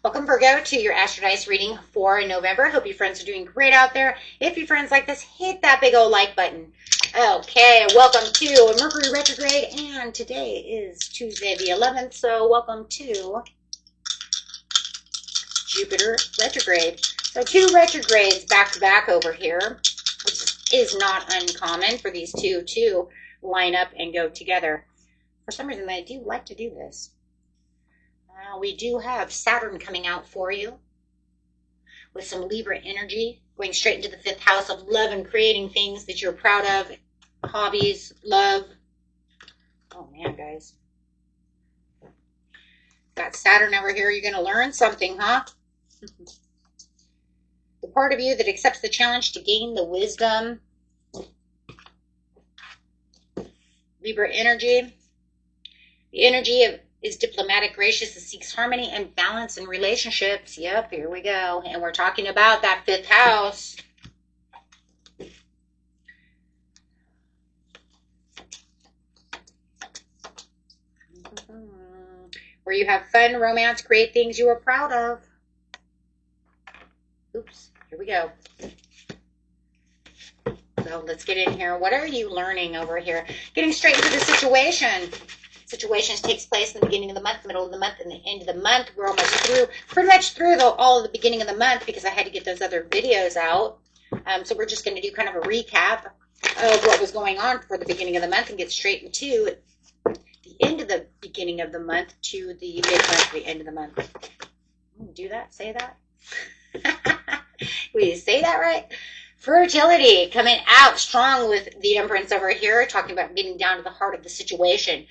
Welcome, Virgo, to your Astro Dice reading for November. Hope you friends are doing great out there. If you friends like this, hit that big old like button. Okay, welcome to Mercury retrograde, and today is Tuesday the 11th, so welcome to Jupiter retrograde. So two retrogrades back to back over here, which is not uncommon for these two to line up and go together. For some reason, I do like to do this. We do have Saturn coming out for you with some Libra energy, going straight into the fifth house of love and creating things that you're proud of, hobbies, love. Oh man, guys. Got Saturn over here. You're going to learn something, huh? The part of you that accepts the challenge to gain the wisdom. Libra energy. The energy is diplomatic, gracious, it seeks harmony and balance in relationships. Yep, here we go. And we're talking about that fifth house. Where you have fun, romance, create things you are proud of. Oops, here we go. So let's get in here. What are you learning over here? Getting straight into the situation. Situations takes place in the beginning of the month, middle of the month, and the end of the month. We're almost through, pretty much through all of the beginning of the month because I had to get those other videos out. So we're just going to do kind of a recap of what was going on for the beginning of the month and get straight into the end of the beginning of the month to the mid-month, the end of the month. Do that? Say that? Will you say that right? Fertility coming out strong with the Empress over here, talking about getting down to the heart of the situation.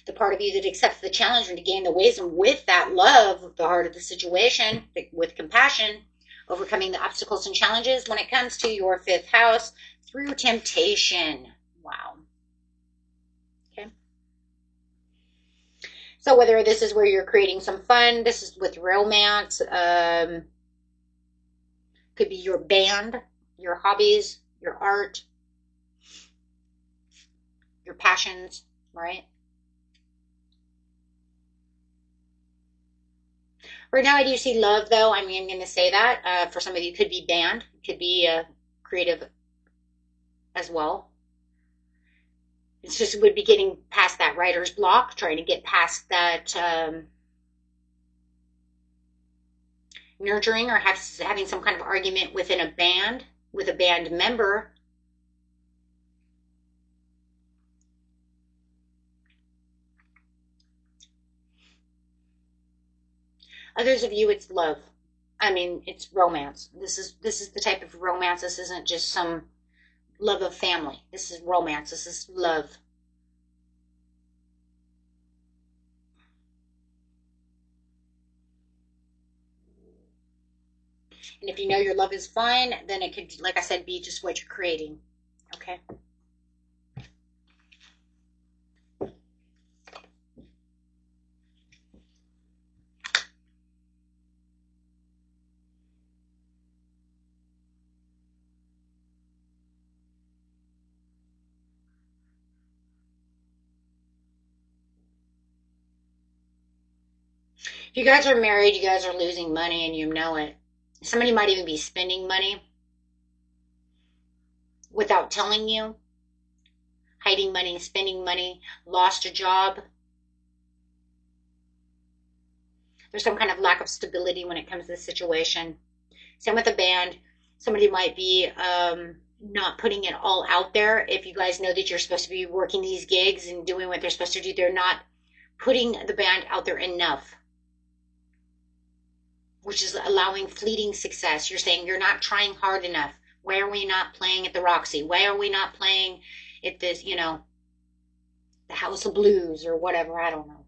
The part of you that accepts the challenge and to gain the wisdom with that love, the heart of the situation, with compassion, overcoming the obstacles and challenges when it comes to your fifth house through temptation. Wow. Okay. So whether this is where you're creating some fun, this is with romance, could be your band, your hobbies, your art, your passions, right? Right now, I do see love, though. I mean, I'm going to say that. For some of you, it could be band. It could be creative as well. It's just would be getting past that writer's block, trying to get past that nurturing or having some kind of argument within a band, with a band member. Others of you, it's love. I mean, it's romance. This is the type of romance. This isn't just some love of family. This is romance. This is love. And if you know your love is fine, then it could, like I said, be just what you're creating. Okay? If you guys are married, you guys are losing money and you know it. Somebody might even be spending money without telling you, hiding money, spending money, lost a job. There's some kind of lack of stability when it comes to this situation. Same with the band. Somebody might be not putting it all out there. If you guys know that you're supposed to be working these gigs and doing what they're supposed to do, they're not putting the band out there enough, which is allowing fleeting success. You're saying you're not trying hard enough. Why are we not playing at the Roxy? Why are we not playing at this, the House of Blues or whatever? I don't know.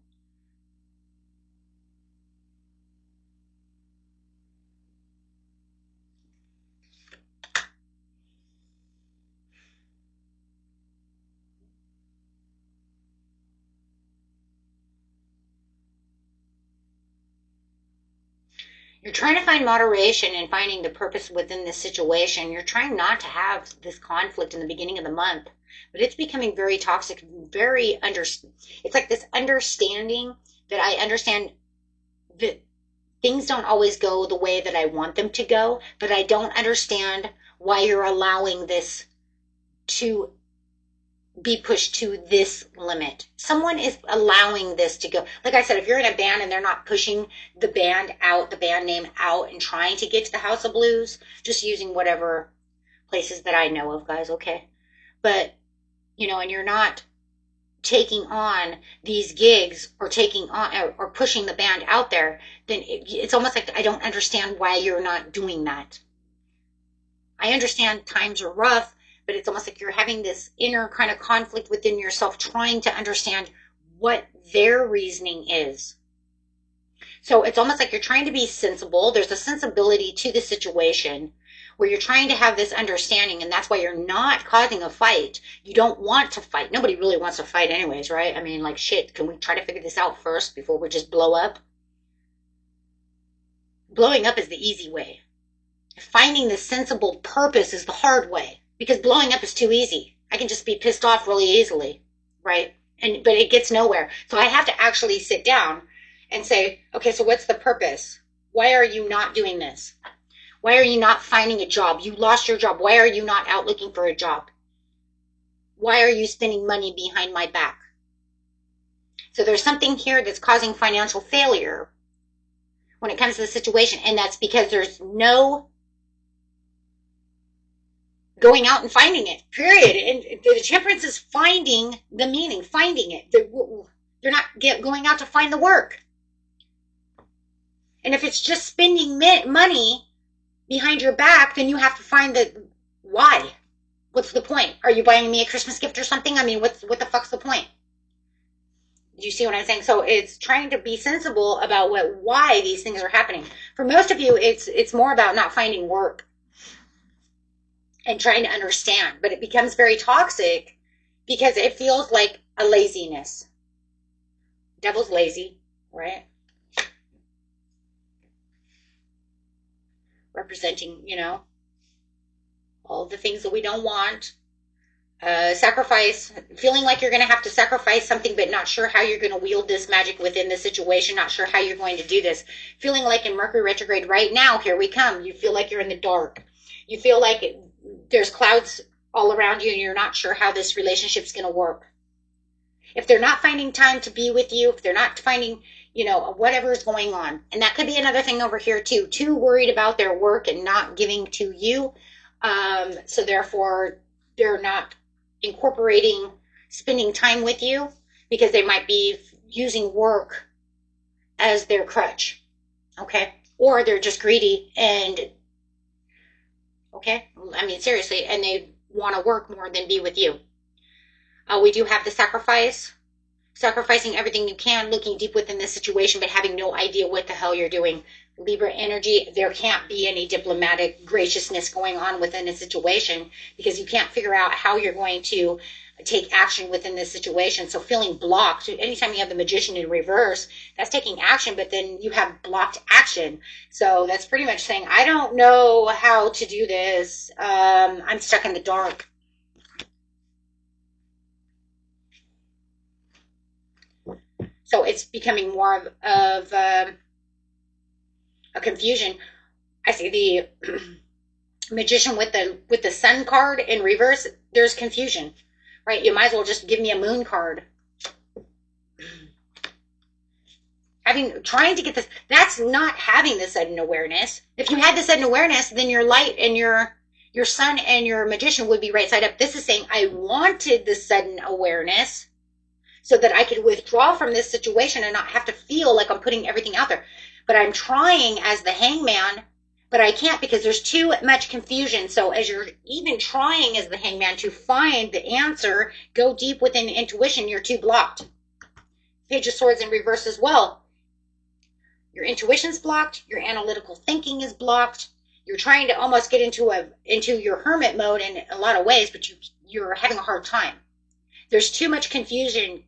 You're trying to find moderation and finding the purpose within this situation. You're trying not to have this conflict in the beginning of the month, but it's becoming very toxic, it's like this understanding that I understand that things don't always go the way that I want them to go, but I don't understand why you're allowing this to be pushed to this limit. Someone is allowing this to go. Like I said, if you're in a band and they're not pushing the band out, the band name out, and trying to get to the House of Blues, just using whatever places that I know of, guys, okay? But, and you're not taking on these gigs or taking on or pushing the band out there, then it's almost like I don't understand why you're not doing that. I understand times are rough, but it's almost like you're having this inner kind of conflict within yourself, trying to understand what their reasoning is. So it's almost like you're trying to be sensible. There's a sensibility to the situation where you're trying to have this understanding, and that's why you're not causing a fight. You don't want to fight. Nobody really wants to fight anyways, right? I mean, like, shit, can we try to figure this out first before we just blow up? Blowing up is the easy way. Finding the sensible purpose is the hard way, because blowing up is too easy. I can just be pissed off really easily, right? But it gets nowhere. So I have to actually sit down and say, okay, so what's the purpose? Why are you not doing this? Why are you not finding a job? You lost your job. Why are you not out looking for a job? Why are you spending money behind my back? So there's something here that's causing financial failure when it comes to the situation, and that's because there's no going out and finding it, period. And the temperance is finding the meaning, finding it. They're not going out to find the work. And if it's just spending money behind your back, then you have to find the why. What's the point? Are you buying me a Christmas gift or something? I mean, what the fuck's the point? Do you see what I'm saying? So it's trying to be sensible about why these things are happening. For most of you, it's more about not finding work and trying to understand. But it becomes very toxic because it feels like a laziness. Devil's lazy, right? Representing, all the things that we don't want. Sacrifice, feeling like you're going to have to sacrifice something, but not sure how you're going to wield this magic within the situation, not sure how you're going to do this. Feeling like in Mercury retrograde right now, here we come. You feel like you're in the dark. You feel like there's clouds all around you and you're not sure how this relationship's going to work. If they're not finding time to be with you, if they're not finding, whatever is going on. And that could be another thing over here too. Too worried about their work and not giving to you. So therefore, they're not incorporating spending time with you because they might be using work as their crutch. Okay? Or they're just greedy and, okay? I mean, seriously, and they want to work more than be with you. We do have the sacrificing everything you can, looking deep within the situation, but having no idea what the hell you're doing. Libra energy, there can't be any diplomatic graciousness going on within a situation because you can't figure out how you're going to take action within this situation. So feeling blocked, anytime you have the Magician in reverse, that's taking action, but then you have blocked action. So that's pretty much saying, I don't know how to do this. I'm stuck in the dark. So it's becoming more of a confusion. I see the Magician with the Sun card in reverse. There's confusion, right? You might as well just give me a Moon card. Trying to get this, that's not having the sudden awareness. If you had the sudden awareness, then your light and your Sun and your Magician would be right side up. This is saying I wanted the sudden awareness so that I could withdraw from this situation and not have to feel like I'm putting everything out there. But I'm trying as the Hangman, but I can't because there's too much confusion. So as you're even trying as the Hangman to find the answer, go deep within the intuition, you're too blocked. Page of Swords in reverse as well. Your intuition's blocked. Your analytical thinking is blocked. You're trying to almost get into your hermit mode in a lot of ways, but you're having a hard time. There's too much confusion,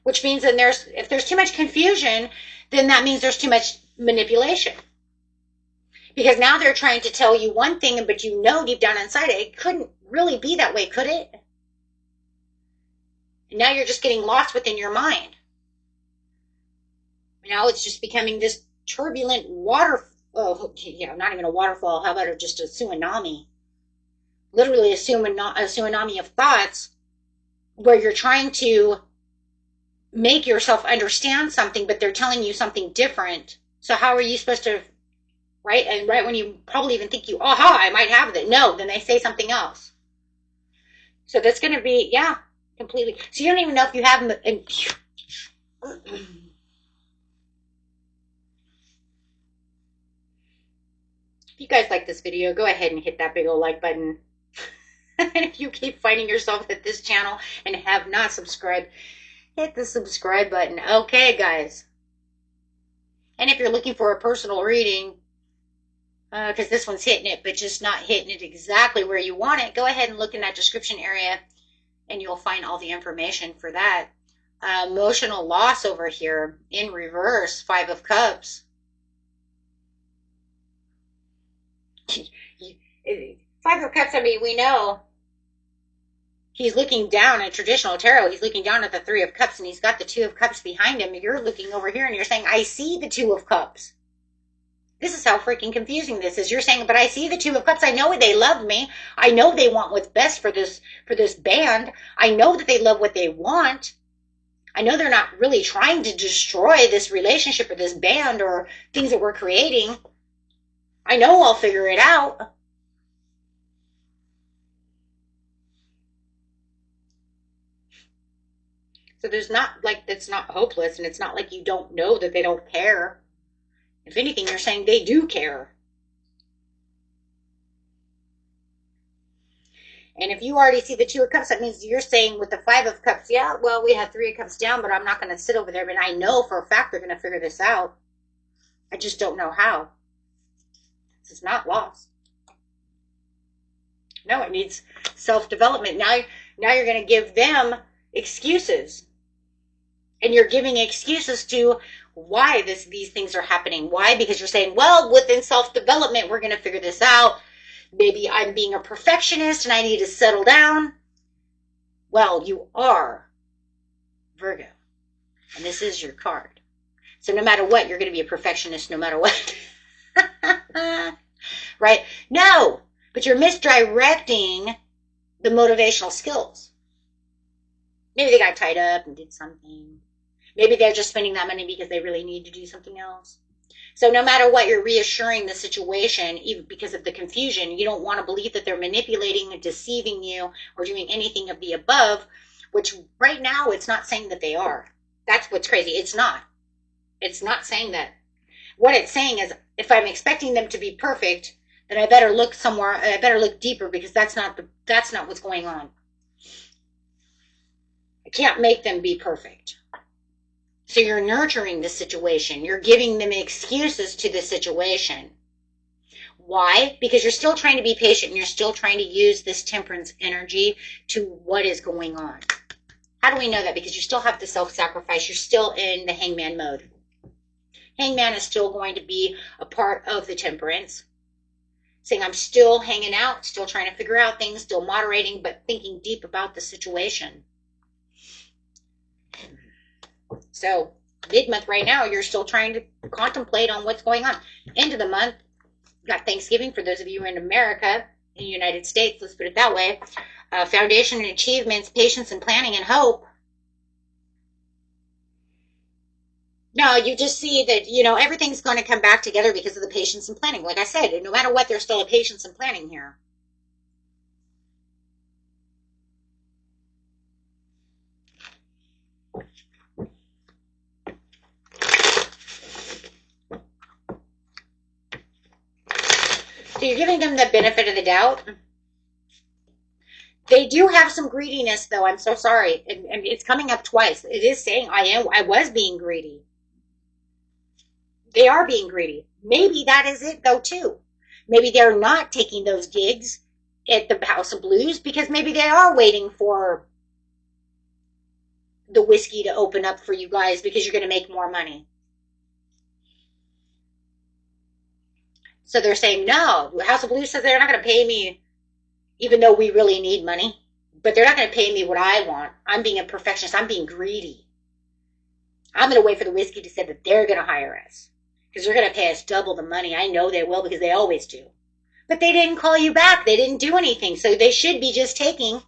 which means that if there's too much confusion, then that means there's too much manipulation. Because now they're trying to tell you one thing, but deep down inside it couldn't really be that way, could it? And now you're just getting lost within your mind. Now it's just becoming this turbulent water. Oh, yeah, not even a waterfall. How about just a tsunami? Literally a tsunami of thoughts where you're trying to make yourself understand something, but they're telling you something different. So how are you supposed to, right? And right when you probably even think aha, I might have that. No, then they say something else. So that's going to be, yeah, completely. So you don't even know if you have them. And if you guys like this video, go ahead and hit that big old like button. And if you keep finding yourself at this channel and have not subscribed, hit the subscribe button. Okay, guys. And if you're looking for a personal reading, because this one's hitting it, but just not hitting it exactly where you want it, go ahead and look in that description area, and you'll find all the information for that. Emotional loss over here in reverse, 5 of Cups. 5 of Cups, I mean, we know he's looking down at traditional tarot. He's looking down at the 3 of Cups, and he's got the 2 of Cups behind him. You're looking over here, and you're saying, I see the 2 of Cups. This is how freaking confusing this is. You're saying, but I see the 2 of Cups. I know they love me. I know they want what's best for this band. I know that they love what they want. I know they're not really trying to destroy this relationship or this band or things that we're creating. I know I'll figure it out. So there's not like, it's not hopeless, and it's not like you don't know that they don't care. If anything, you're saying they do care. And if you already see the 2 of Cups, that means you're saying with the 5 of Cups, yeah, well, we have 3 of Cups down, but I'm not going to sit over there. But I know for a fact they're going to figure this out. I just don't know how. This is not lost. No, it needs self-development. Now you're going to give them excuses. And you're giving excuses to why these things are happening. Why? Because you're saying, well, within self-development, we're going to figure this out. Maybe I'm being a perfectionist and I need to settle down. Well, you are Virgo. And this is your card. So no matter what, you're going to be a perfectionist no matter what. Right? No, but you're misdirecting the motivational skills. Maybe they got tied up and did something. Maybe they're just spending that money because they really need to do something else. So no matter what, you're reassuring the situation, even because of the confusion. You don't want to believe that they're manipulating and deceiving you or doing anything of the above, which right now it's not saying that they are. That's what's crazy. It's not. It's not saying that. What it's saying is, if I'm expecting them to be perfect, then I better look somewhere. I better look deeper, because that's not what's going on. I can't make them be perfect. So you're nurturing the situation. You're giving them excuses to the situation. Why? Because you're still trying to be patient, and you're still trying to use this temperance energy to what is going on. How do we know that? Because you still have the self-sacrifice. You're still in the hangman mode. Hangman is still going to be a part of the temperance. Saying, I'm still hanging out, still trying to figure out things, still moderating, but thinking deep about the situation. So mid-month right now, you're still trying to contemplate on what's going on. End of the month, got Thanksgiving for those of you in America, in the United States, let's put it that way. Foundation and achievements, patience and planning and hope. No, you just see that, everything's going to come back together because of the patience and planning. Like I said, no matter what, there's still a patience and planning here. So you're giving them the benefit of the doubt. They do have some greediness, though. I'm so sorry. And it's coming up twice. It is saying I was being greedy. They are being greedy. Maybe that is it, though, too. Maybe they're not taking those gigs at the House of Blues because maybe they are waiting for the whiskey to open up for you guys because you're going to make more money. So they're saying, no, House of Blues says they're not going to pay me, even though we really need money. But they're not going to pay me what I want. I'm being a perfectionist. I'm being greedy. I'm going to wait for the whiskey to say that they're going to hire us. because they're going to pay us double the money. I know they will because they always do. But they didn't call you back. They didn't do anything. So they should be just taking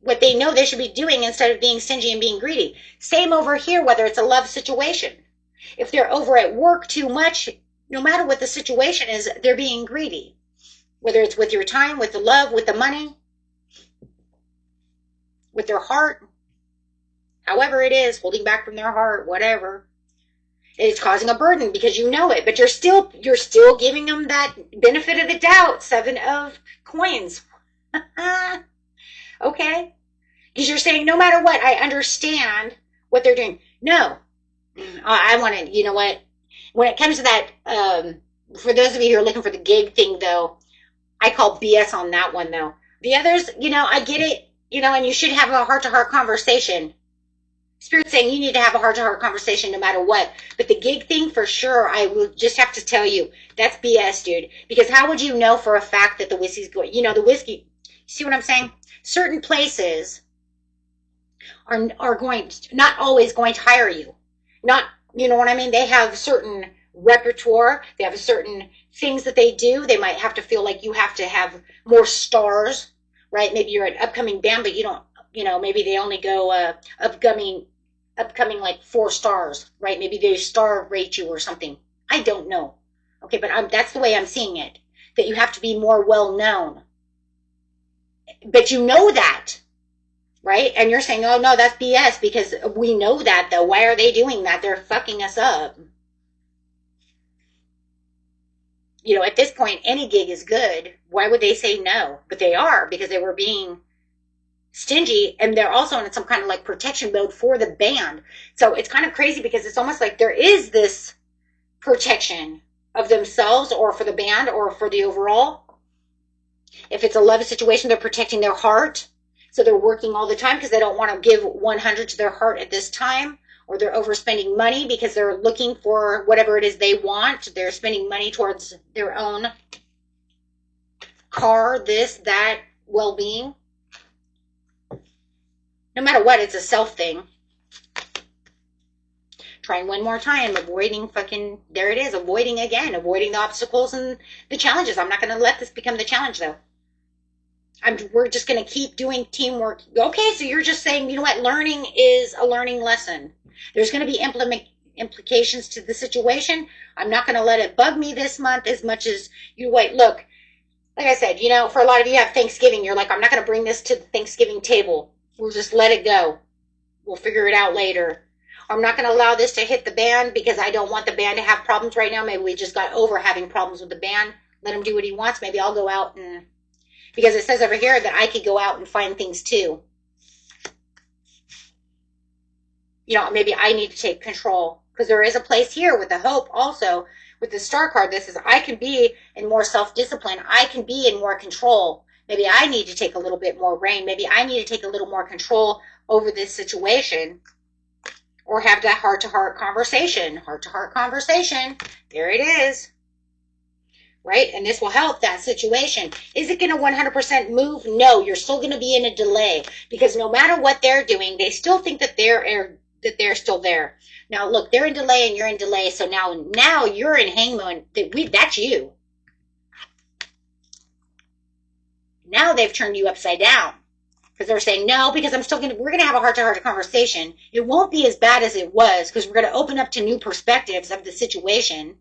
what they know they should be doing instead of being stingy and being greedy. Same over here, whether it's a love situation. If they're over at work too much, no matter what the situation is, they're being greedy. Whether it's with your time, with the love, with the money, with their heart, however it is, holding back from their heart, whatever. It's causing a burden because you know it, but you're still giving them that benefit of the doubt. 7 of coins. Okay? Because you're saying, no matter what, I understand what they're doing. No. I want to, you know what? When it comes to that, for those of you who are looking for the gig thing, though, I call BS on that one, though. The others, I get it, and you should have a heart-to-heart conversation. Spirit's saying you need to have a heart-to-heart conversation no matter what. But the gig thing, for sure, I will just have to tell you, that's BS, dude. Because how would you know for a fact that the whiskey's going, the whiskey, see what I'm saying? Certain places are not always going to hire you. Not, you know what I mean? They have certain repertoire. They have certain things that they do. They might have to feel like you have to have more stars, right? Maybe you're an upcoming band, but you don't, maybe they only go upcoming like 4 stars, right? Maybe they star rate you or something. I don't know. Okay, but that's the way I'm seeing it. That you have to be more well known. But you know that, right? And you're saying, oh no, that's BS because we know that though. Why are they doing that? They're fucking us up. At this point, any gig is good. Why would they say no? But they are because they were being stingy, and they're also in some kind of like protection mode for the band. So it's kind of crazy because it's almost like there is this protection of themselves or for the band or for the overall. If it's a love situation, they're protecting their heart. So they're working all the time because they don't want to give 100 to their heart at this time, or they're overspending money because they're looking for whatever it is they want. They're spending money towards their own car, this, that, well-being. No matter what, it's a self thing. Trying one more time, avoiding there it is, avoiding again, avoiding the obstacles and the challenges. I'm not going to let this become the challenge, though. We're just going to keep doing teamwork. Okay, so you're just saying, you know what, learning is a learning lesson. There's going to be implications to the situation. I'm not going to let it bug me this month as much as you wait. Look, like I said, for a lot of you have Thanksgiving. You're like, I'm not going to bring this to the Thanksgiving table. We'll just let it go. We'll figure it out later. I'm not going to allow this to hit the band because I don't want the band to have problems right now. Maybe we just got over having problems with the band. Let him do what he wants. Maybe I'll go out and... Because it says over here that I could go out and find things too. Maybe I need to take control. Because there is a place here with the hope also, with the star card that says I can be in more self-discipline. I can be in more control. Maybe I need to take a little bit more reign. Maybe I need to take a little more control over this situation. Or have that heart-to-heart conversation. Heart-to-heart conversation. There it is. Right? And this will help that situation. Is it going to 100% move? No, you're still going to be in a delay. Because no matter what they're doing, they still think that they're still there. Now, look, they're in delay and you're in delay. So now you're in hangman. That's you. Now they've turned you upside down. Because they're saying, no, because we're going to have a heart-to-heart conversation. It won't be as bad as it was because we're going to open up to new perspectives of the situation.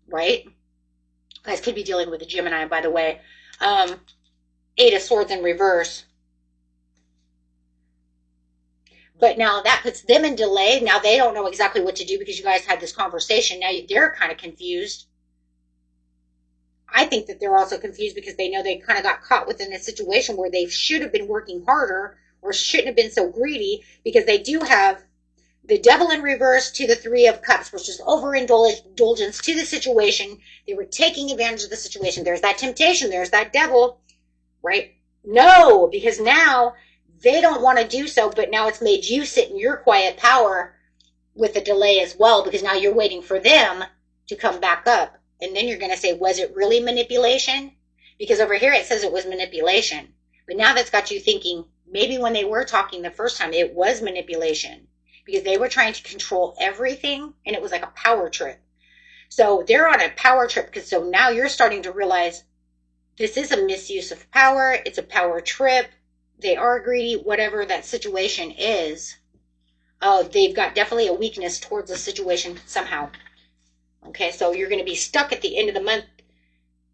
Right? You guys could be dealing with a Gemini, by the way. 8 of Swords in reverse. But now that puts them in delay. Now they don't know exactly what to do because you guys had this conversation. Now they're kind of confused. I think that they're also confused because they know they kind of got caught within a situation where they should have been working harder or shouldn't have been so greedy because they do have the Devil in reverse to the 3 of Cups, which is overindulgence to the situation. They were taking advantage of the situation. There's that temptation. There's that devil, right? No, because now they don't want to do so, but now it's made you sit in your quiet power with the delay as well because now you're waiting for them to come back up. And then you're going to say, was it really manipulation? Because over here it says it was manipulation. But now that's got you thinking, maybe when they were talking the first time, it was manipulation. because they were trying to control everything, and it was like a power trip. So they're on a power trip, because so now you're starting to realize this is a misuse of power. It's a power trip. They are greedy, whatever that situation is. They've got definitely a weakness towards the situation somehow. Okay, so you're going to be stuck at the end of the month,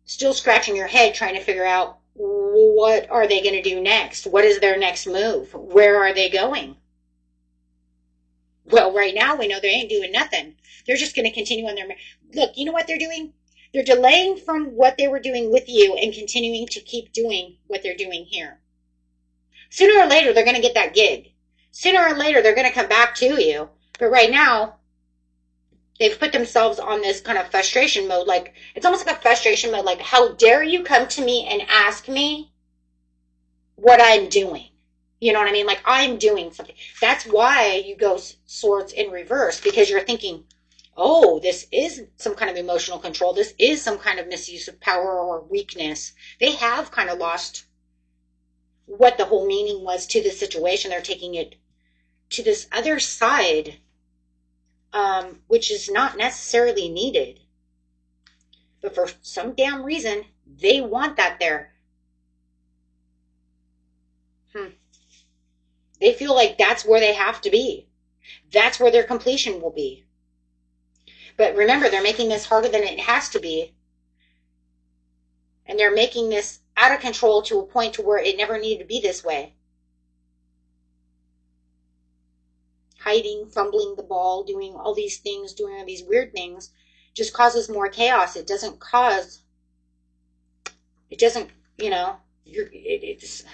still scratching your head trying to figure out, what are they going to do next? What is their next move? Where are they going? Well, right now we know they ain't doing nothing. They're just going to continue on their... Look, you know what they're doing? They're delaying from what they were doing with you and continuing to keep doing what they're doing here. Sooner or later, they're going to get that gig. Sooner or later, they're going to come back to you. But right now, they've put themselves on this kind of frustration mode. Like, it's almost like a frustration mode. Like, how dare you come to me and ask me what I'm doing? You know what I mean? Like, I'm doing something. That's why you go swords in reverse, because you're thinking, oh, this is some kind of emotional control. This is some kind of misuse of power or weakness. They have kind of lost what the whole meaning was to the situation. They're taking it to this other side, which is not necessarily needed. But for some damn reason, they want that there. They feel like that's where they have to be. That's where their completion will be. But remember, they're making this harder than it has to be. And they're making this out of control to a point to where it never needed to be this way. Hiding, fumbling the ball, doing all these things, doing all these weird things, just causes more chaos. It doesn't cause... It doesn't, you know... It's...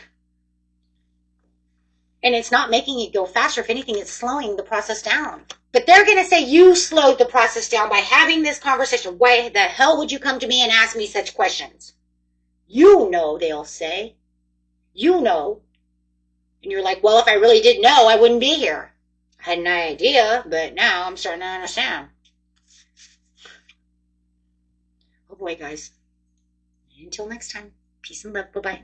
And it's not making it go faster. If anything, it's slowing the process down. But they're going to say you slowed the process down by having this conversation. Why the hell would you come to me and ask me such questions? You know, they'll say. You know. And you're like, well, if I really did know, I wouldn't be here. I had an idea, but now I'm starting to understand. Oh boy, guys. Until next time. Peace and love. Bye-bye.